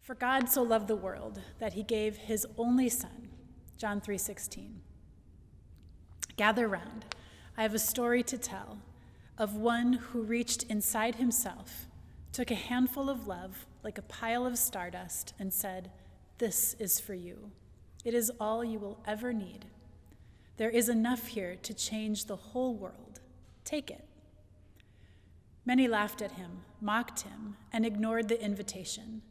For God so loved the world that he gave his only Son, John 3:16. Gather round, I have a story to tell of one who reached inside himself, took a handful of love like a pile of stardust and said, "This is for you. It is all you will ever need. There is enough here to change the whole world. Take it." Many laughed at him, mocked him, and ignored the invitation.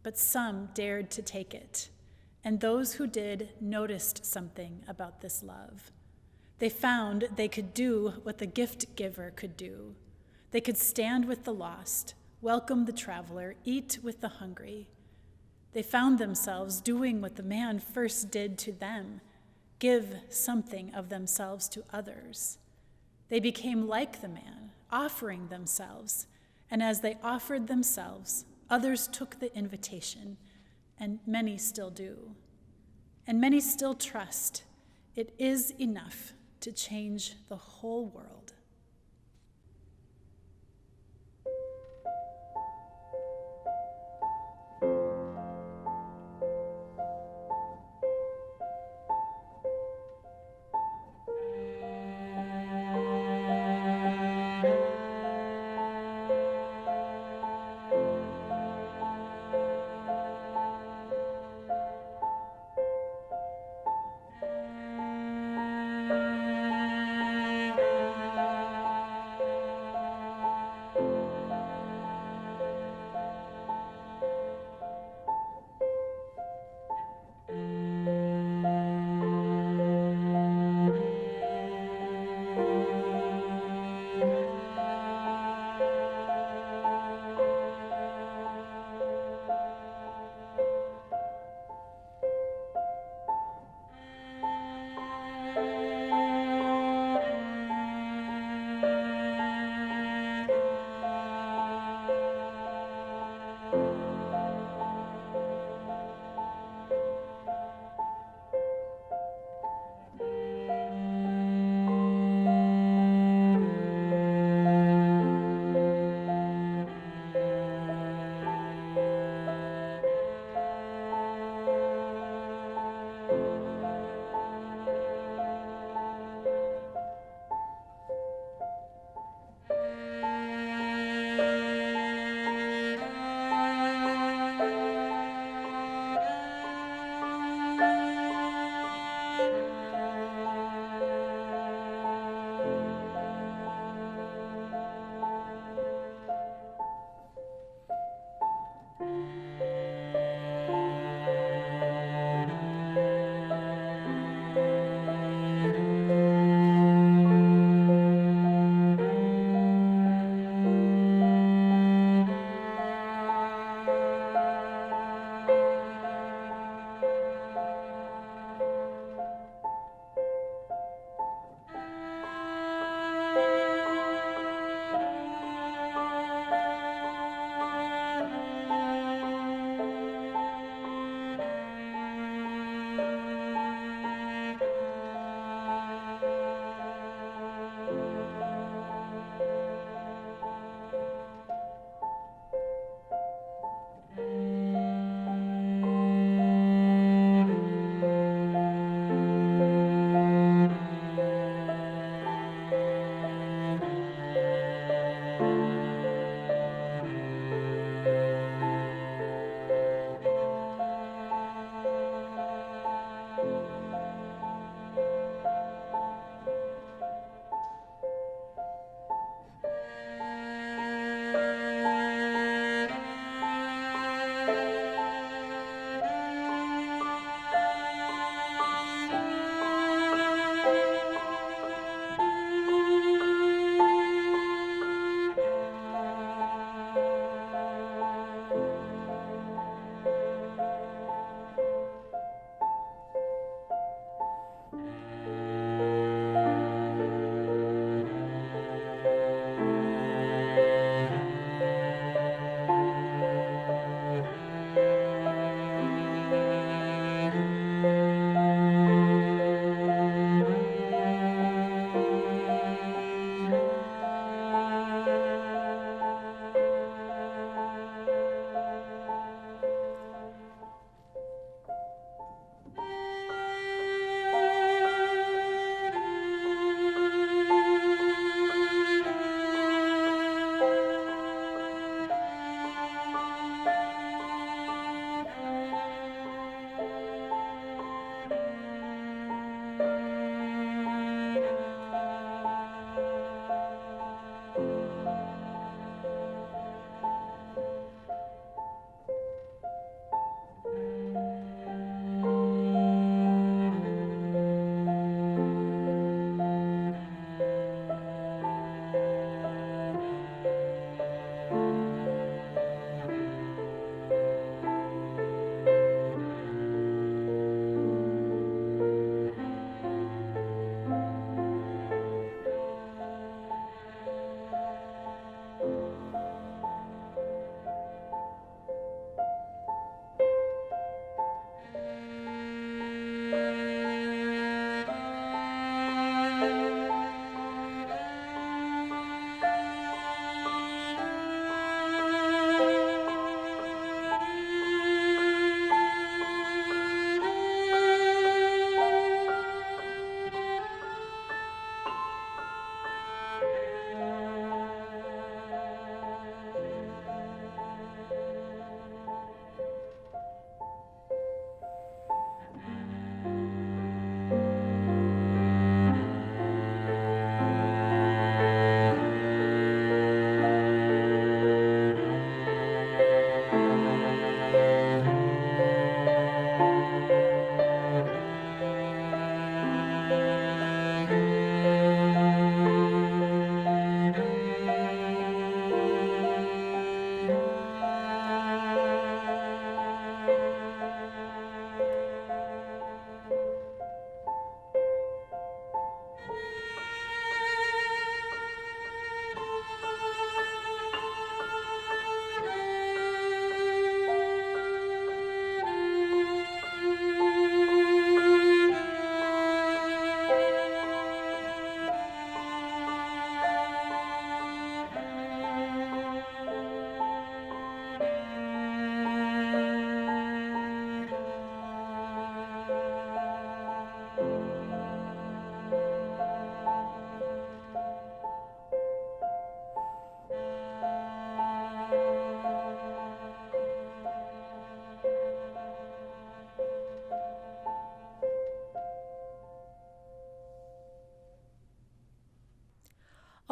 But some dared to take it, and those who did noticed something about this love. They found they could do what the gift giver could do. They could stand with the lost, welcome the traveler, eat with the hungry. They found themselves doing what the man first did to them, give something of themselves to others. They became like the man, offering themselves, and as they offered themselves, others took the invitation, and many still do. And many still trust it is enough to change the whole world.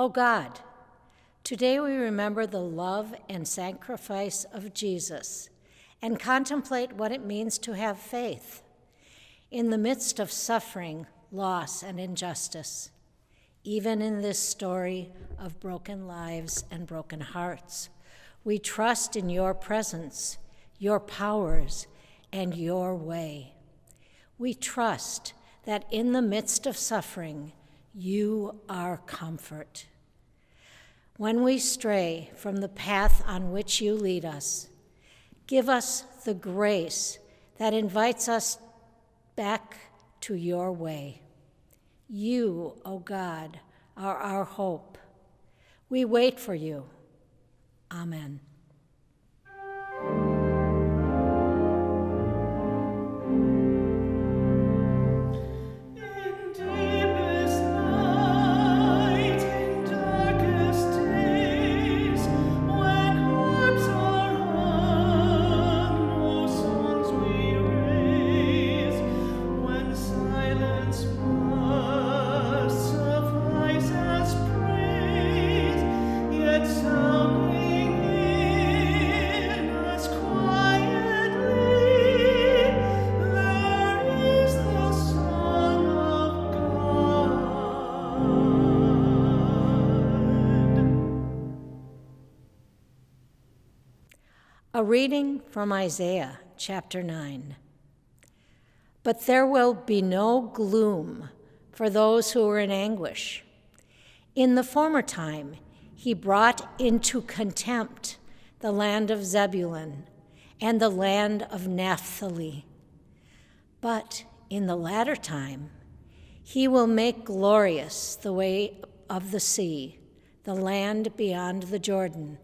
O God, today we remember the love and sacrifice of Jesus and contemplate what it means to have faith in the midst of suffering, loss, and injustice. Even in this story of broken lives and broken hearts, we trust in your presence, your powers, and your way. We trust that in the midst of suffering, you are comfort. When we stray from the path on which you lead us, give us the grace that invites us back to your way. You, O God, are our hope. We wait for you. Amen. A reading from Isaiah chapter 9. But there will be no gloom for those who are in anguish. In the former time, he brought into contempt the land of Zebulun and the land of Naphtali. But in the latter time, he will make glorious the way of the sea, the land beyond the Jordan,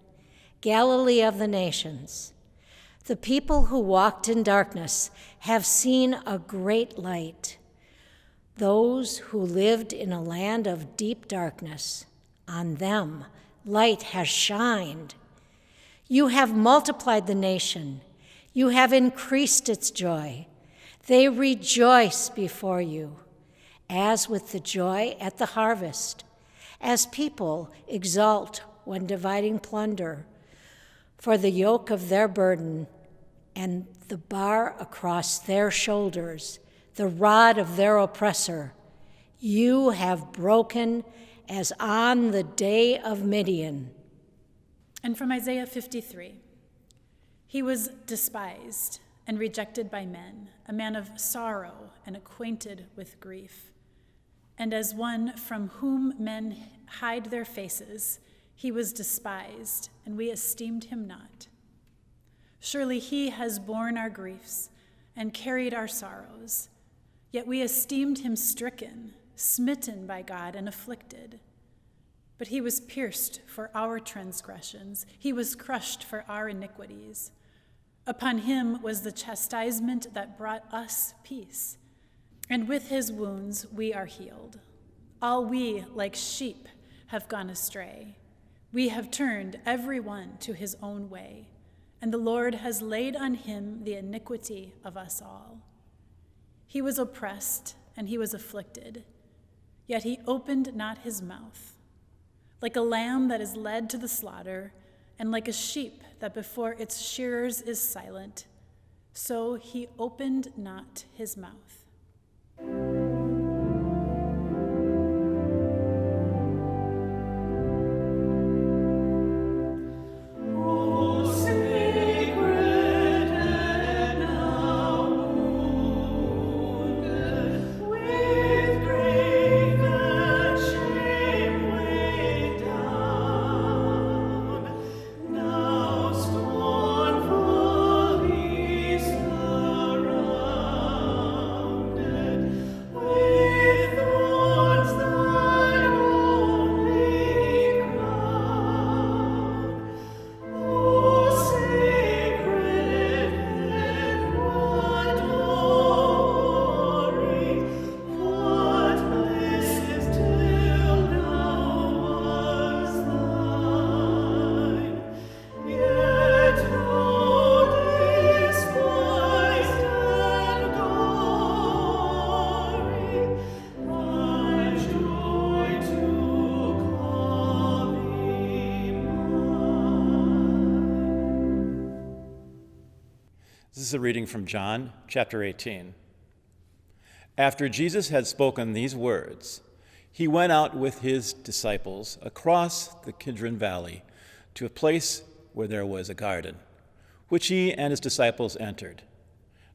Galilee of the nations. The people who walked in darkness have seen a great light. Those who lived in a land of deep darkness, on them light has shined. You have multiplied the nation. You have increased its joy. They rejoice before you, as with the joy at the harvest, as people exult when dividing plunder. For the yoke of their burden and the bar across their shoulders, the rod of their oppressor, you have broken as on the day of Midian. And from Isaiah 53, he was despised and rejected by men, a man of sorrow and acquainted with grief. And as one from whom men hide their faces, he was despised, and we esteemed him not. Surely he has borne our griefs and carried our sorrows, yet we esteemed him stricken, smitten by God, and afflicted. But he was pierced for our transgressions, he was crushed for our iniquities. Upon him was the chastisement that brought us peace, and with his wounds we are healed. All we, like sheep, have gone astray. We have turned every one to his own way, and the Lord has laid on him the iniquity of us all. He was oppressed and he was afflicted, yet he opened not his mouth. Like a lamb that is led to the slaughter, and like a sheep that before its shearers is silent, so he opened not his mouth. This is a reading from John chapter 18. After Jesus had spoken these words, he went out with his disciples across the Kidron Valley to a place where there was a garden, which he and his disciples entered.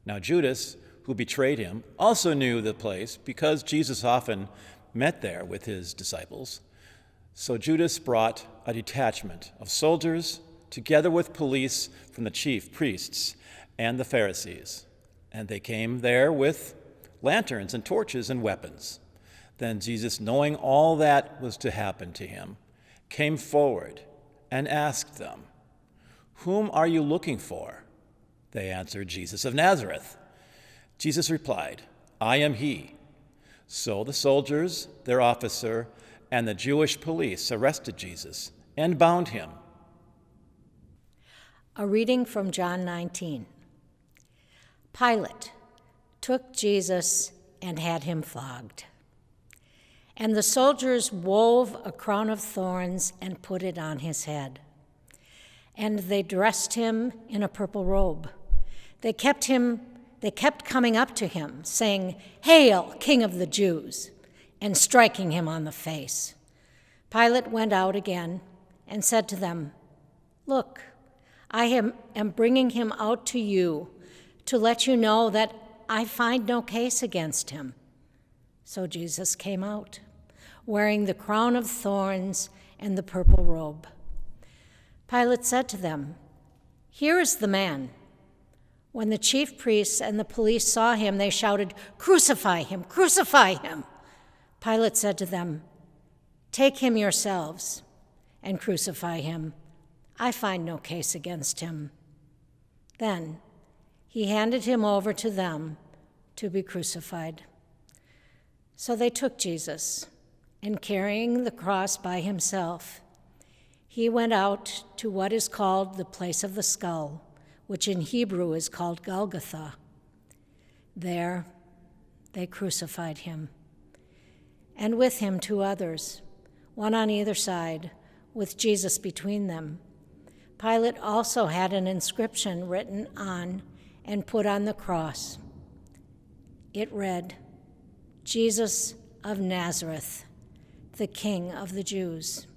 Now Judas, who betrayed him, also knew the place because Jesus often met there with his disciples. So Judas brought a detachment of soldiers together with police from the chief priests and the Pharisees, and they came there with lanterns and torches and weapons. Then Jesus, knowing all that was to happen to him, came forward and asked them, "Whom are you looking for?" They answered, "Jesus of Nazareth." Jesus replied, "I am he." So the soldiers, their officer, and the Jewish police arrested Jesus and bound him. A reading from John 19. Pilate took Jesus and had him flogged. And the soldiers wove a crown of thorns and put it on his head. And they dressed him in a purple robe. They kept coming up to him, saying, "Hail, King of the Jews," and striking him on the face. Pilate went out again and said to them, "Look, I am bringing him out to you to let you know that I find no case against him." So Jesus came out, wearing the crown of thorns and the purple robe. Pilate said to them, "Here is the man." When the chief priests and the police saw him, they shouted, "Crucify him! Crucify him!" Pilate said to them, "Take him yourselves and crucify him. I find no case against him." Then he handed him over to them to be crucified. So they took Jesus, and carrying the cross by himself, he went out to what is called the place of the skull, which in Hebrew is called Golgotha. There they crucified him, and with him 2 others, one on either side, with Jesus between them. Pilate also had an inscription written on and put on the cross. It read, "Jesus of Nazareth, the King of the Jews."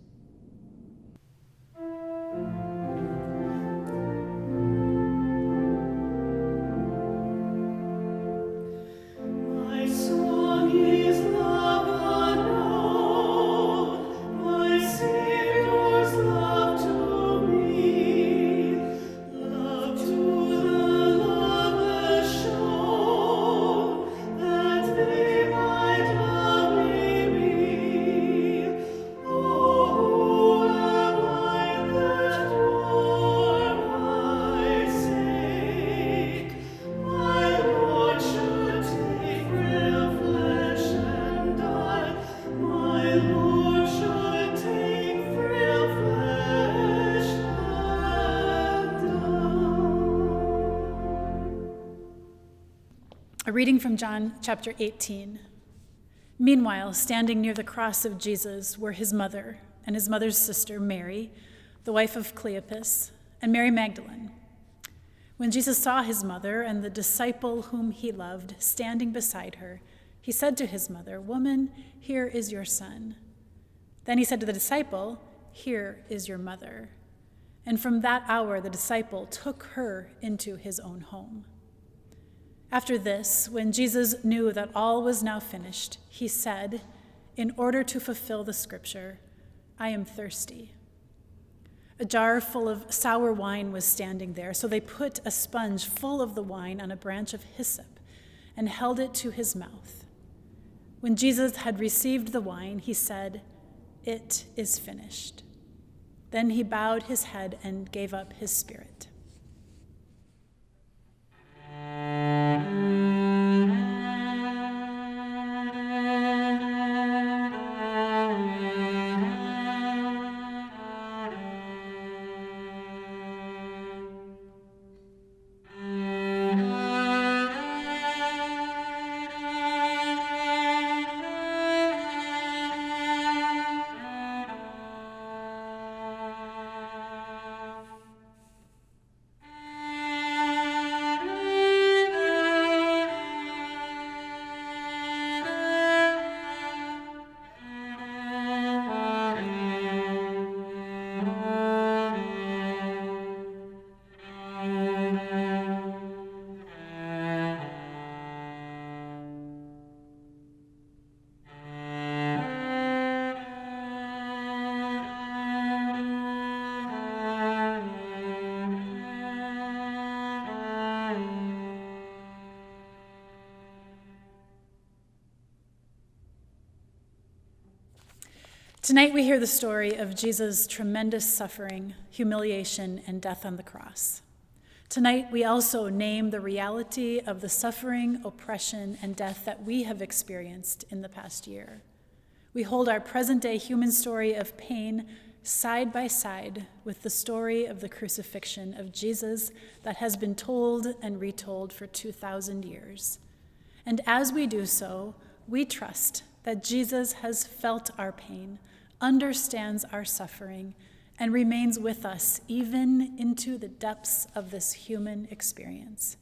A reading from John chapter 18. Meanwhile, standing near the cross of Jesus were his mother and his mother's sister, Mary, the wife of Cleopas, and Mary Magdalene. When Jesus saw his mother and the disciple whom he loved standing beside her, he said to his mother, "Woman, here is your son." Then he said to the disciple, "Here is your mother." And from that hour the disciple took her into his own home. After this, when Jesus knew that all was now finished, he said, in order to fulfill the scripture, "I am thirsty." A jar full of sour wine was standing there, so they put a sponge full of the wine on a branch of hyssop and held it to his mouth. When Jesus had received the wine, he said, "It is finished." Then he bowed his head and gave up his spirit. Tonight we hear the story of Jesus' tremendous suffering, humiliation, and death on the cross. Tonight we also name the reality of the suffering, oppression, and death that we have experienced in the past year. We hold our present-day human story of pain side by side with the story of the crucifixion of Jesus that has been told and retold for 2,000 years. And as we do so, we trust that Jesus has felt our pain, understands our suffering, and remains with us even into the depths of this human experience.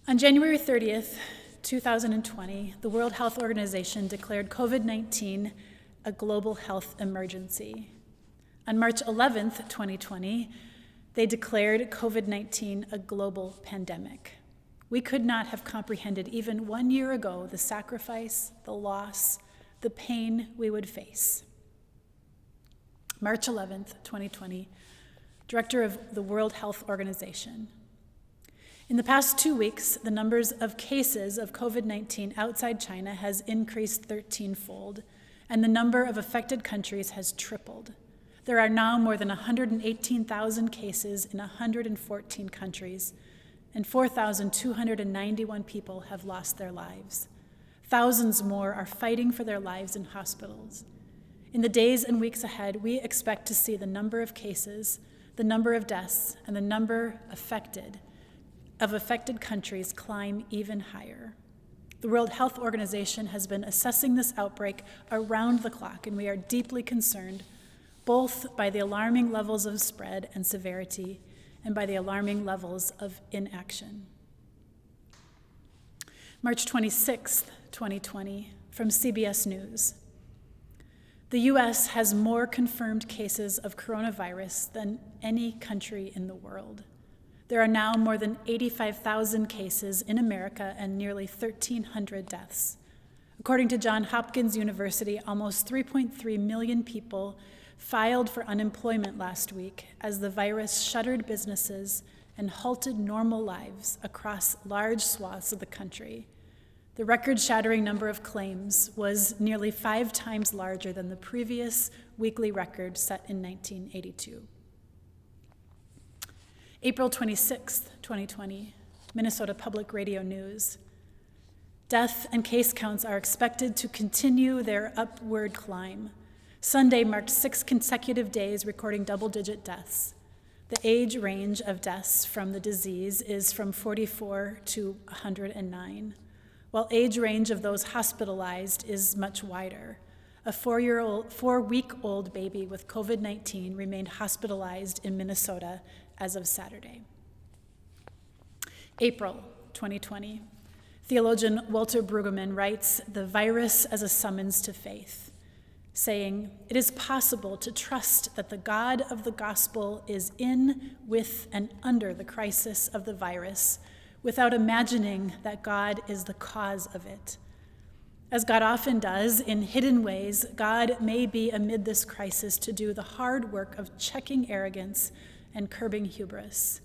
On January 30th, 2020, the World Health Organization declared COVID-19 a global health emergency. On March 11th, 2020, they declared COVID-19 a global pandemic. We could not have comprehended even 1 year ago the sacrifice, the loss, the pain we would face. March 11th, 2020, Director of the World Health Organization. In the past 2 weeks, the numbers of cases of COVID-19 outside China has increased 13-fold, and the number of affected countries has tripled. There are now more than 118,000 cases in 114 countries, and 4,291 people have lost their lives. Thousands more are fighting for their lives in hospitals. In the days and weeks ahead, we expect to see the number of cases, the number of deaths, and the number of affected countries climb even higher. The World Health Organization has been assessing this outbreak around the clock, and we are deeply concerned both by the alarming levels of spread and severity and by the alarming levels of inaction. March 26th, 2020, from CBS News. The U.S. has more confirmed cases of coronavirus than any country in the world. There are now more than 85,000 cases in America and nearly 1,300 deaths. According to Johns Hopkins University, almost 3.3 million people filed for unemployment last week as the virus shuttered businesses and halted normal lives across large swaths of the country. The record-shattering number of claims was nearly 5 times larger than the previous weekly record set in 1982. April 26th, 2020, Minnesota Public Radio News. Death and case counts are expected to continue their upward climb. Sunday marked 6 consecutive days recording double-digit deaths. The age range of deaths from the disease is from 44 to 109, while age range of those hospitalized is much wider. A 4-week-old baby with COVID-19 remained hospitalized in Minnesota as of Saturday. April 2020. Theologian Walter Brueggemann writes, "The virus as a summons to faith," saying, "It is possible to trust that the God of the gospel is in, with, and under the crisis of the virus without imagining that God is the cause of it. As God often does, in hidden ways, God may be amid this crisis to do the hard work of checking arrogance and curbing hubris.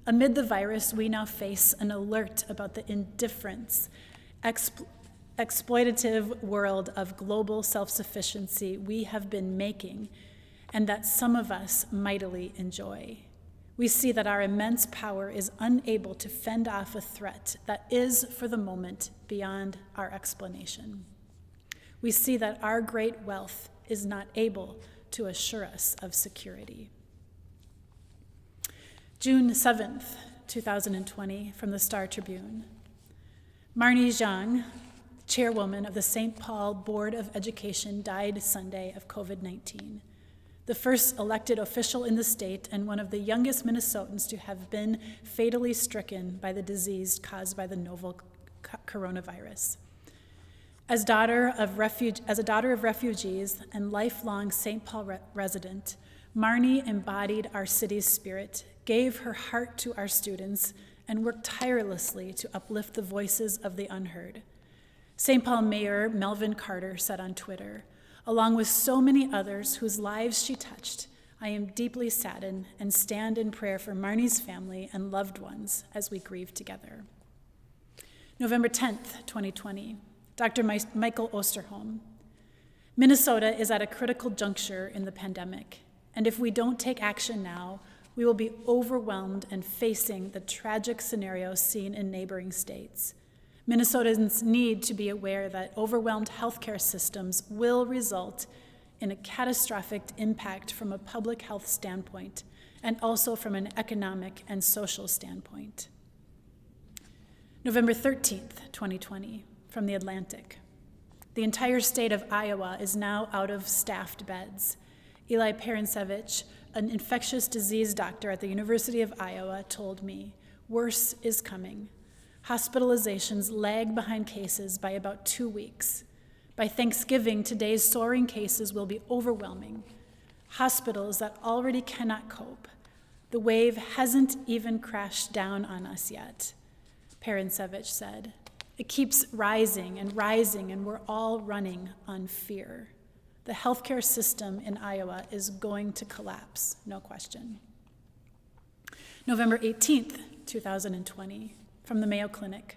Amid the virus, we now face an alert about the indifference, exploitative world of global self-sufficiency we have been making and that some of us mightily enjoy. We see that our immense power is unable to fend off a threat that is, for the moment, beyond our explanation. we see that our great wealth is not able to assure us of security. June 7th, 2020, from the Star Tribune. Marnie Zhang, chairwoman of the St. Paul Board of Education, died Sunday of COVID-19. The first elected official in the state and one of the youngest Minnesotans to have been fatally stricken by the disease caused by the novel coronavirus. As a daughter of refugees and lifelong St. Paul resident, Marnie embodied our city's spirit, gave her heart to our students, and worked tirelessly to uplift the voices of the unheard. St. Paul Mayor Melvin Carter said on Twitter, "Along with so many others whose lives she touched, I am deeply saddened and stand in prayer for Marnie's family and loved ones as we grieve together." November 10th, 2020, Dr. Michael Osterholm. Minnesota is at a critical juncture in the pandemic, and if we don't take action now, we will be overwhelmed and facing the tragic scenario seen in neighboring states. Minnesotans need to be aware that overwhelmed healthcare systems will result in a catastrophic impact from a public health standpoint and also from an economic and social standpoint. November 13th, 2020, from The Atlantic. The entire state of Iowa is now out of staffed beds. Eli Paransevich, an infectious disease doctor at the University of Iowa, told me, "Worse is coming. Hospitalizations lag behind cases by about 2 weeks. By Thanksgiving, today's soaring cases will be overwhelming. Hospitals that already cannot cope. The wave hasn't even crashed down on us yet," Paransevich said. "It keeps rising, and we're all running on fear. The healthcare system in Iowa is going to collapse, no question." November 18th, 2020, from the Mayo Clinic.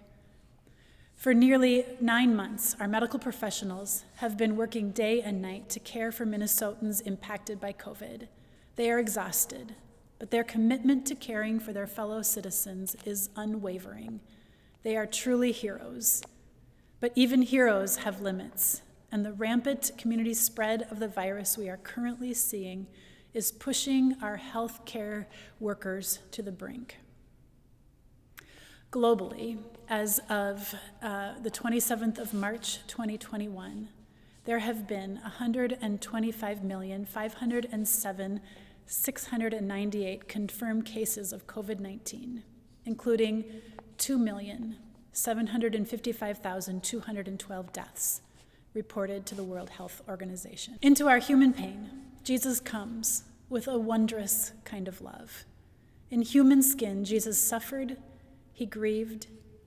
For nearly 9 months, our medical professionals have been working day and night to care for Minnesotans impacted by COVID. They are exhausted, but their commitment to caring for their fellow citizens is unwavering. They are truly heroes. But even heroes have limits, and the rampant community spread of the virus we are currently seeing is pushing our healthcare workers to the brink. Globally, as of the 27th of March, 2021, there have been 125,507,698 confirmed cases of COVID-19, including 2,755,212 deaths reported to the World Health Organization. Into our human pain, Jesus comes with a wondrous kind of love. In human skin, Jesus suffered, he grieved,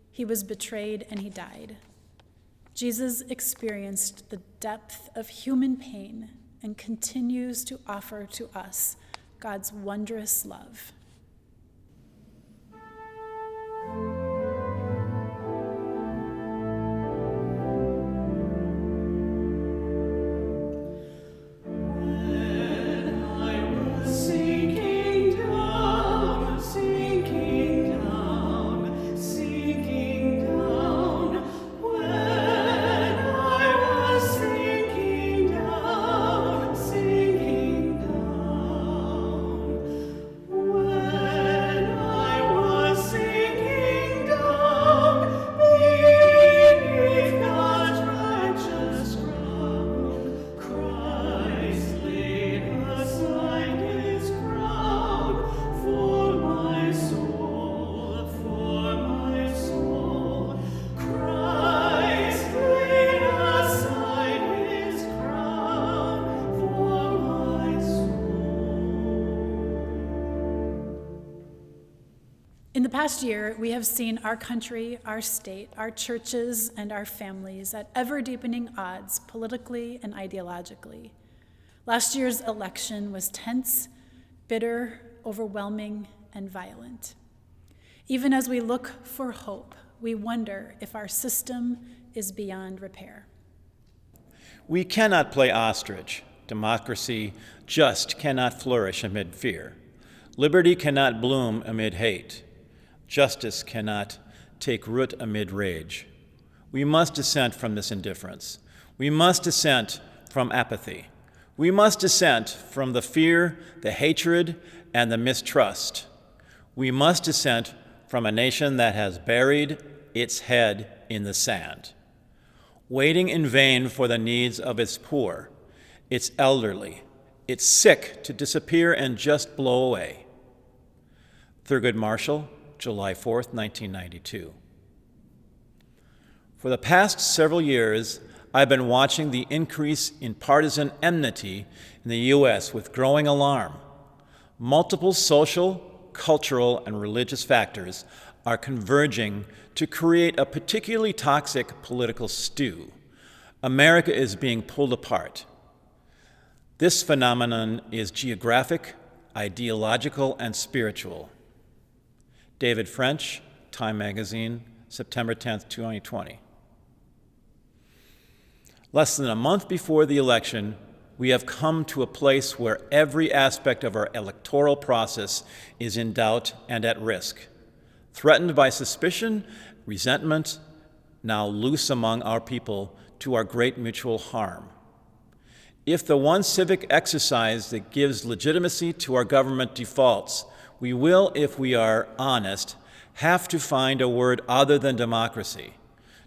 he was betrayed, and he died. Jesus experienced the depth of human pain and continues to offer to us God's wondrous love. In the past year, we have seen our country, our state, our churches, and our families at ever-deepening odds politically and ideologically. Last year's election was tense, bitter, overwhelming, and violent. Even as we look for hope, we wonder if our system is beyond repair. We cannot play ostrich. Democracy just cannot flourish amid fear. Liberty cannot bloom amid hate. Justice cannot take root amid rage. We must dissent from this indifference. We must dissent from apathy. We must dissent from the fear, the hatred, and the mistrust. We must dissent from a nation that has buried its head in the sand, waiting in vain for the needs of its poor, its elderly, its sick to disappear and just blow away. Thurgood Marshall, July 4th, 1992. For the past several years, I've been watching the increase in partisan enmity in the U.S. with growing alarm. Multiple social, cultural, and religious factors are converging to create a particularly toxic political stew. America is being pulled apart. This phenomenon is geographic, ideological, and spiritual. David French, Time Magazine, September 10th, 2020. Less than a month before the election, we have come to a place where every aspect of our electoral process is in doubt and at risk, threatened by suspicion, resentment, now loose among our people to our great mutual harm. If the one civic exercise that gives legitimacy to our government defaults, we will, if we are honest, have to find a word other than democracy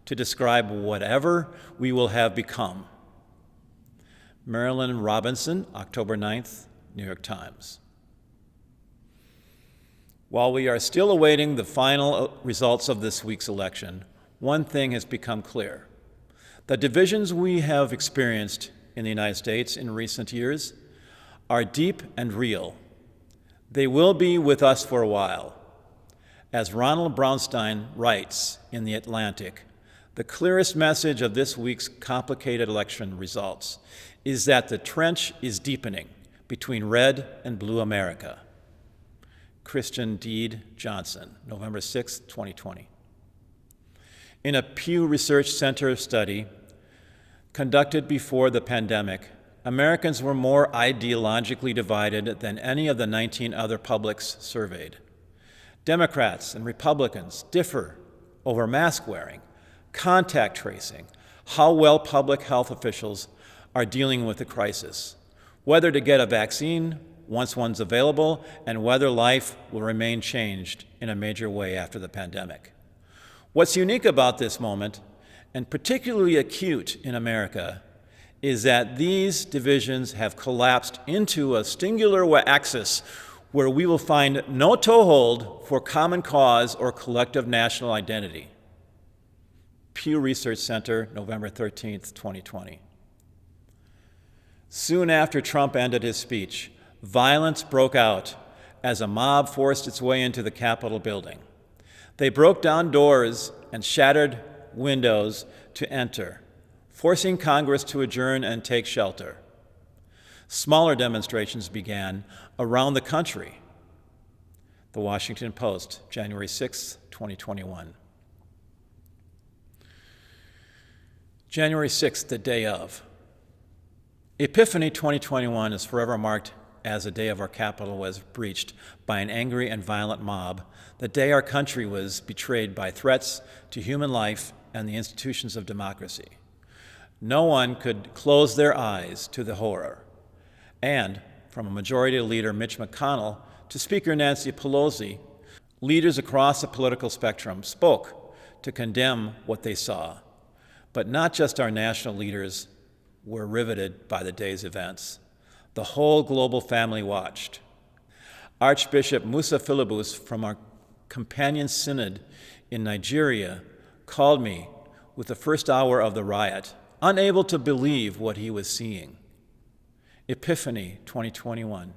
to describe whatever we will have become. Marilyn Robinson, October 9th, New York Times. While we are still awaiting the final results of this week's election, one thing has become clear. The divisions we have experienced in the United States in recent years are deep and real. They will be with us for a while. As Ronald Brownstein writes in The Atlantic, the clearest message of this week's complicated election results is that the trench is deepening between red and blue America. Christian Deed Johnson, November 6, 2020. In a Pew Research Center study conducted before the pandemic, Americans were more ideologically divided than any of the 19 other publics surveyed. Democrats and Republicans differ over mask wearing, contact tracing, how well public health officials are dealing with the crisis, whether to get a vaccine once one's available, and whether life will remain changed in a major way after the pandemic. What's unique about this moment, and particularly acute in America, is that these divisions have collapsed into a singular axis where we will find no toehold for common cause or collective national identity. Pew Research Center, November 13th, 2020. Soon after Trump ended his speech, violence broke out as a mob forced its way into the Capitol building. They broke down doors and shattered windows to enter, forcing Congress to adjourn and take shelter. Smaller demonstrations began around the country. The Washington Post, January 6, 2021. January 6th, the day of. Epiphany 2021 is forever marked as the day of our capital was breached by an angry and violent mob, the day our country was betrayed by threats to human life and the institutions of democracy. No one could close their eyes to the horror. And, from a majority leader Mitch McConnell to Speaker Nancy Pelosi, leaders across the political spectrum spoke to condemn what they saw. But not just our national leaders were riveted by the day's events. The whole global family watched. Archbishop Musa Philibus from our companion synod in Nigeria called me with the first hour of the riot, unable to believe what he was seeing. Epiphany 2021.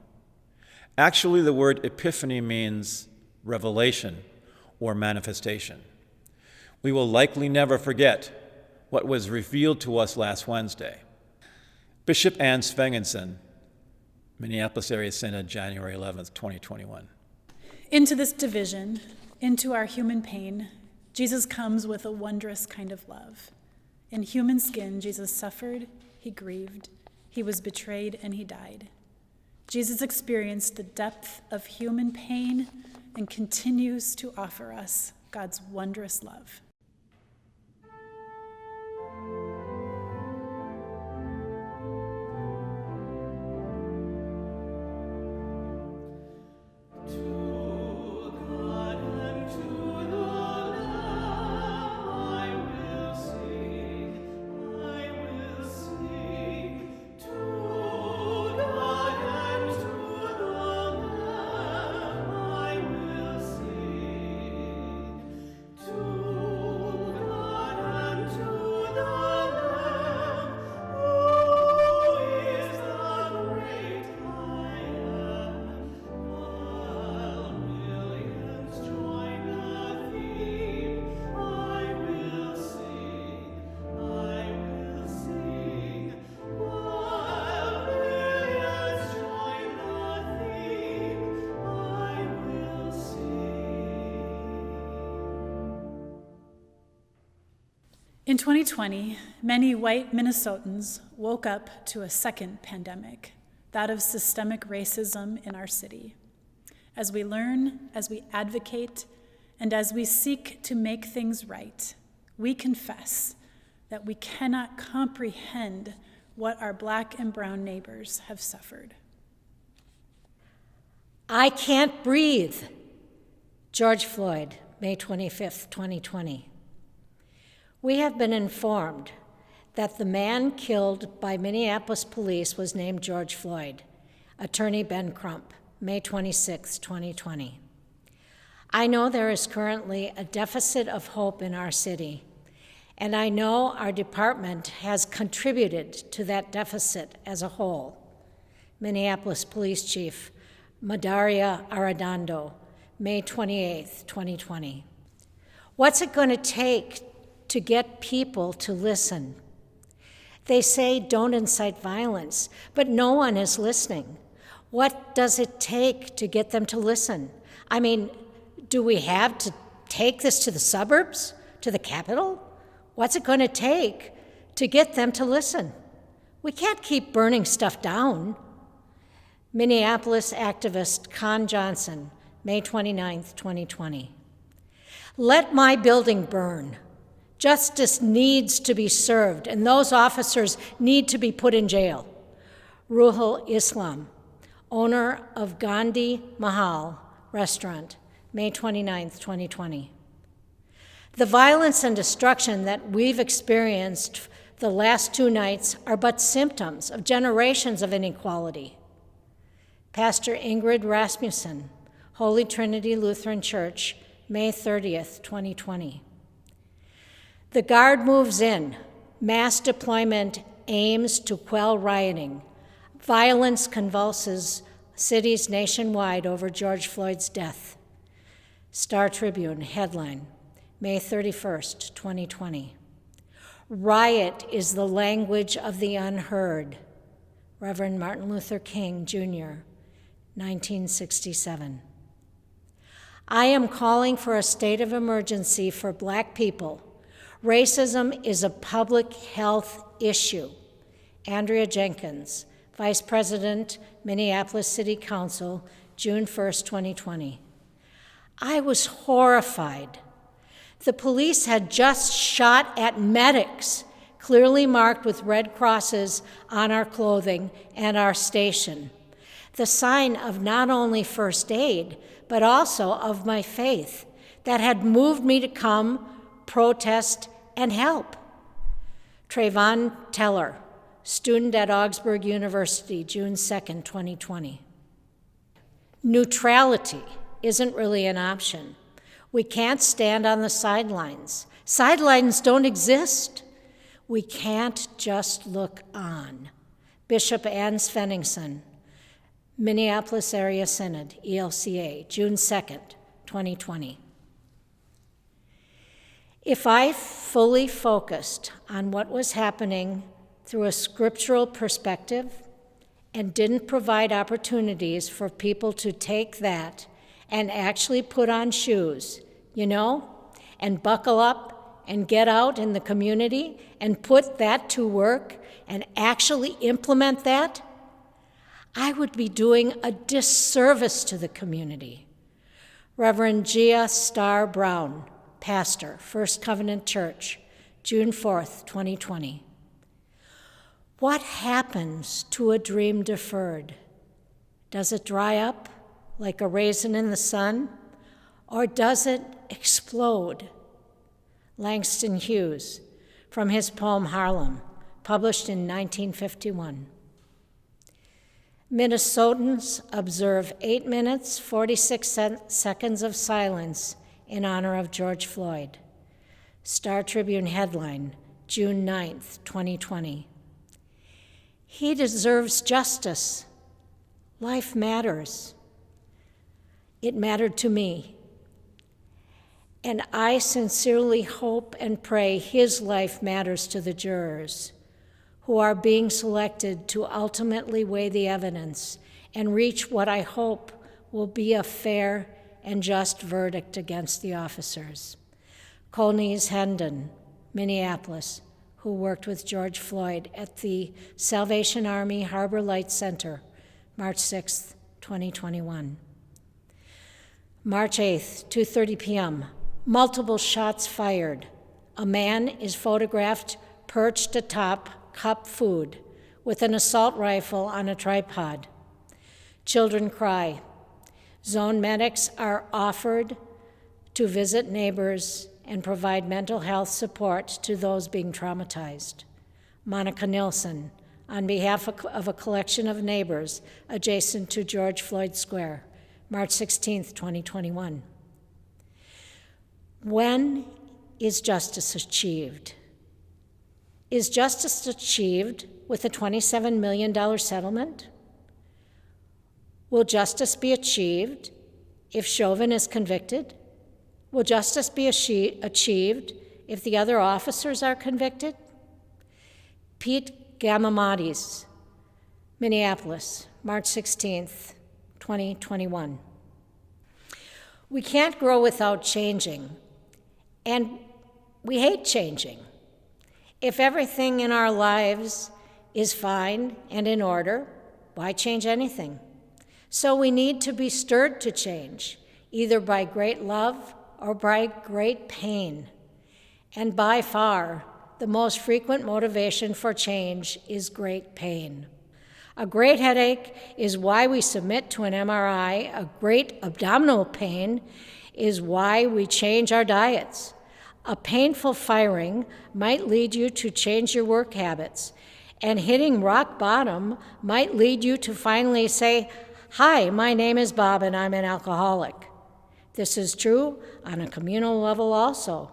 Actually, the word epiphany means revelation or manifestation. We will likely never forget what was revealed to us last Wednesday. Bishop Ann Svengensen, Minneapolis Area Synod, January 11th, 2021. Into this division, into our human pain, Jesus comes with a wondrous kind of love. In human skin, Jesus suffered, he grieved, he was betrayed, and he died. Jesus experienced the depth of human pain and continues to offer us God's wondrous love. In 2020, many white Minnesotans woke up to a second pandemic, that of systemic racism in our city. As we learn, as we advocate, and as we seek to make things right, we confess that we cannot comprehend what our Black and brown neighbors have suffered. I can't breathe. George Floyd, May 25th, 2020. We have been informed that the man killed by Minneapolis police was named George Floyd. Attorney Ben Crump, May 26, 2020. I know there is currently a deficit of hope in our city, and I know our department has contributed to that deficit as a whole. Minneapolis Police Chief Madaria Arradondo, May 28, 2020. What's it going to take to get people to listen? They say don't incite violence, but no one is listening. What does it take to get them to listen? I mean, do we have to take this to the suburbs, to the Capitol? What's it going to take to get them to listen? We can't keep burning stuff down. Minneapolis activist Con Johnson, May 29, 2020. Let my building burn. Justice needs to be served, and those officers need to be put in jail. Ruhul Islam, owner of Gandhi Mahal Restaurant, May 29, 2020. The violence and destruction that we've experienced the last 2 nights are but symptoms of generations of inequality. Pastor Ingrid Rasmussen, Holy Trinity Lutheran Church, May 30th, 2020. The Guard moves in. Mass deployment aims to quell rioting. Violence convulses cities nationwide over George Floyd's death. Star Tribune headline, May 31st, 2020. Riot is the language of the unheard. Reverend Martin Luther King, Jr., 1967. I am calling for a state of emergency for Black people. Racism is a public health issue. Andrea Jenkins, Vice President, Minneapolis City Council, June 1st, 2020. I was horrified. The police had just shot at medics, clearly marked with red crosses on our clothing and our station. The sign of not only first aid, but also of my faith that had moved me to come, protest, and help. Trayvon Teller, student at Augsburg University, June 2nd, 2020. Neutrality isn't really an option. We can't stand on the sidelines. Sidelines don't exist. We can't just look on. Bishop Ann Svenningsson, Minneapolis Area Synod, ELCA, June 2nd, 2020. If I fully focused on what was happening through a scriptural perspective and didn't provide opportunities for people to take that and actually put on shoes, and buckle up and get out in the community and put that to work and actually implement that, I would be doing a disservice to the community. Reverend Gia Starr Brown, pastor, First Covenant Church, June 4th, 2020. What happens to a dream deferred? Does it dry up like a raisin in the sun, or does it explode? Langston Hughes, from his poem Harlem, published in 1951. Minnesotans observe 8 minutes, 46 seconds of silence in honor of George Floyd. Star Tribune headline, June 9th, 2020. He deserves justice. Life matters. It mattered to me. And I sincerely hope and pray his life matters to the jurors who are being selected to ultimately weigh the evidence and reach what I hope will be a fair and just verdict against the officers. Colnese Hendon, Minneapolis, who worked with George Floyd at the Salvation Army Harbor Light Center, March 6, 2021. March 8th, 2:30 p.m., multiple shots fired. A man is photographed perched atop cup food with an assault rifle on a tripod. Children cry. Zone medics are offered to visit neighbors and provide mental health support to those being traumatized. Monica Nilsson, on behalf of a collection of neighbors adjacent to George Floyd Square, March 16, 2021. When is justice achieved? Is justice achieved with a $27 million settlement? Will justice be achieved if Chauvin is convicted? Will justice be achieved if the other officers are convicted? Pete Gamamatis, Minneapolis, March 16th, 2021. We can't grow without changing, and we hate changing. If everything in our lives is fine and in order, why change anything? So we need to be stirred to change, either by great love or by great pain. And by far, the most frequent motivation for change is great pain. A great headache is why we submit to an MRI. A great abdominal pain is why we change our diets. A painful firing might lead you to change your work habits, and hitting rock bottom might lead you to finally say, "Hi, my name is Bob and I'm an alcoholic." This is true on a communal level also.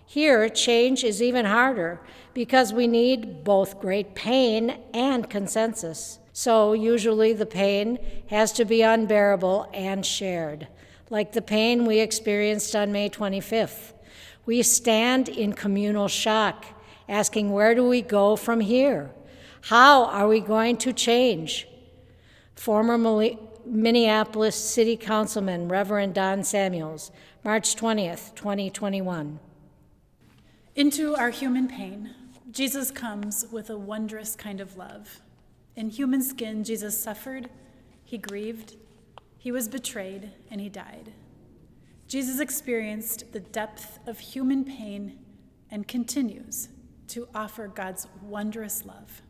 Here, change is even harder because we need both great pain and consensus. So usually the pain has to be unbearable and shared, like the pain we experienced on May 25th. We stand in communal shock, asking, where do we go from here? How are we going to change? Former Minneapolis City Councilman Reverend Don Samuels, March 20th, 2021. Into our human pain, Jesus comes with a wondrous kind of love. In human skin, Jesus suffered, he grieved, he was betrayed, and he died. Jesus experienced the depth of human pain and continues to offer God's wondrous love.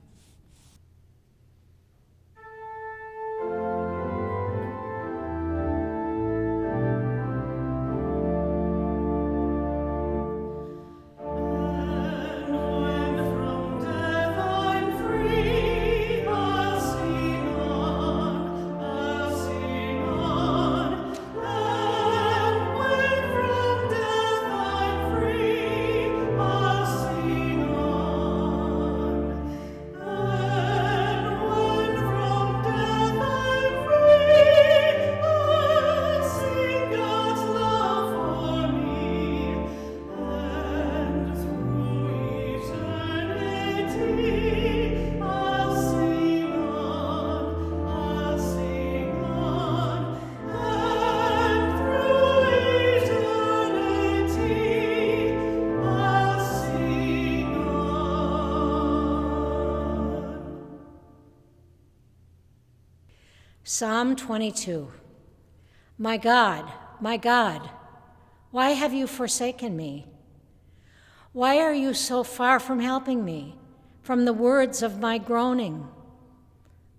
Psalm 22. My God, why have you forsaken me? Why are you so far from helping me, from the words of my groaning?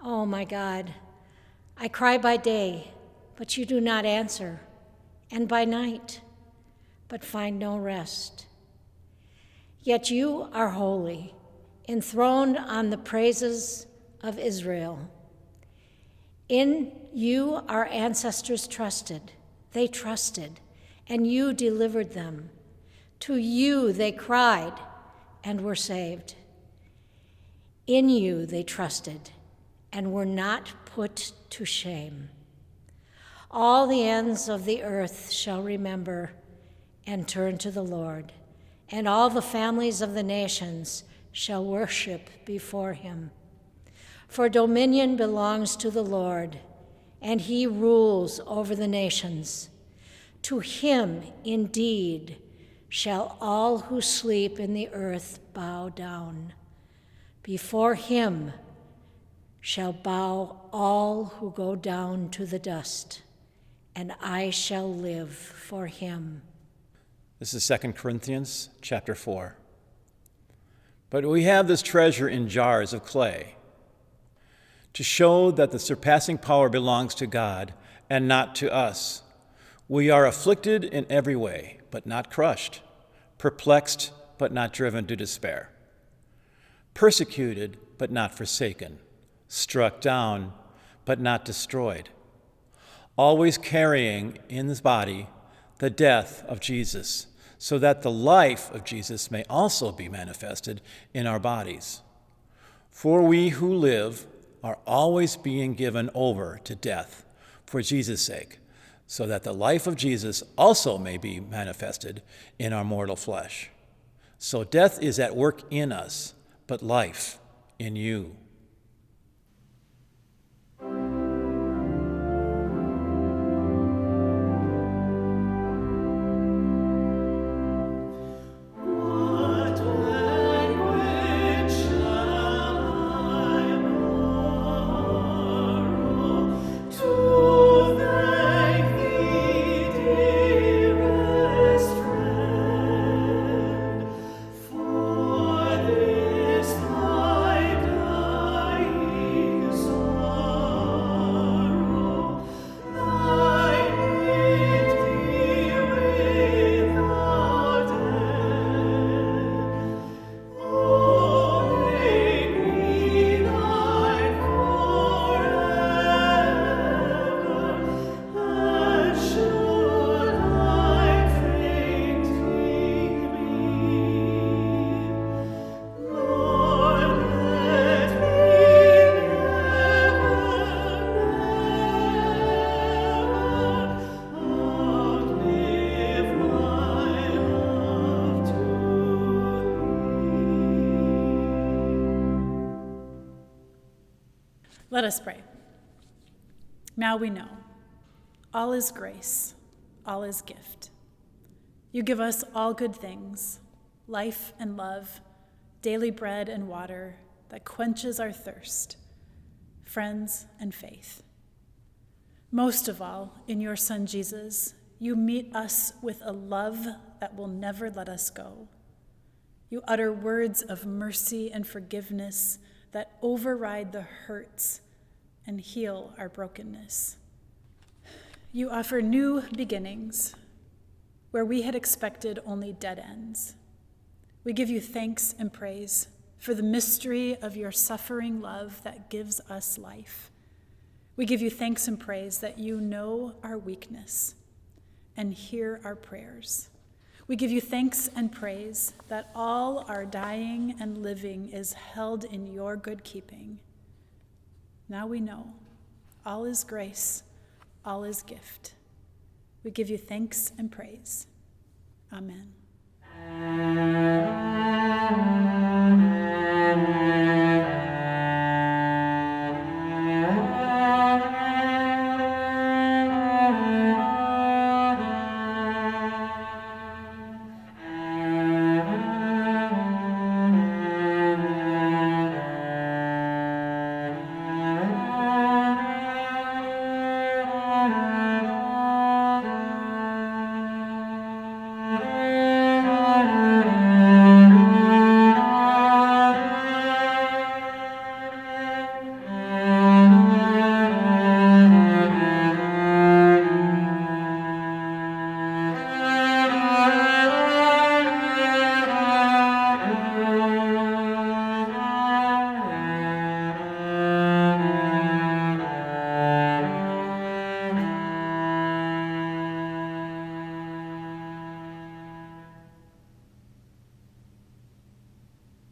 Oh, my God, I cry by day, but you do not answer, and by night, but find no rest. Yet you are holy, enthroned on the praises of Israel. In you our ancestors trusted, they trusted, and you delivered them. To you they cried and were saved. In you they trusted and were not put to shame. All the ends of the earth shall remember and turn to the Lord, and all the families of the nations shall worship before him. For dominion belongs to the Lord, and he rules over the nations. To him, indeed, shall all who sleep in the earth bow down. Before him shall bow all who go down to the dust, and I shall live for him. This is 2 Corinthians chapter 4. But we have this treasure in jars of clay to show that the surpassing power belongs to God and not to us. We are afflicted in every way, but not crushed, perplexed, but not driven to despair, persecuted, but not forsaken, struck down, but not destroyed, always carrying in his body the death of Jesus, so that the life of Jesus may also be manifested in our bodies. For we who live are always being given over to death for Jesus' sake, so that the life of Jesus also may be manifested in our mortal flesh. So death is at work in us, but life in you. Let us pray. Now we know all is grace, all is gift. You give us all good things, life and love, daily bread and water that quenches our thirst, friends and faith. Most of all, in your Son Jesus, you meet us with a love that will never let us go. You utter words of mercy and forgiveness that override the hurts and heal our brokenness. You offer new beginnings where we had expected only dead ends. We give you thanks and praise for the mystery of your suffering love that gives us life. We give you thanks and praise that you know our weakness and hear our prayers. We give you thanks and praise that all our dying and living is held in your good keeping. Now we know all is grace, all is gift. We give you thanks and praise. Amen.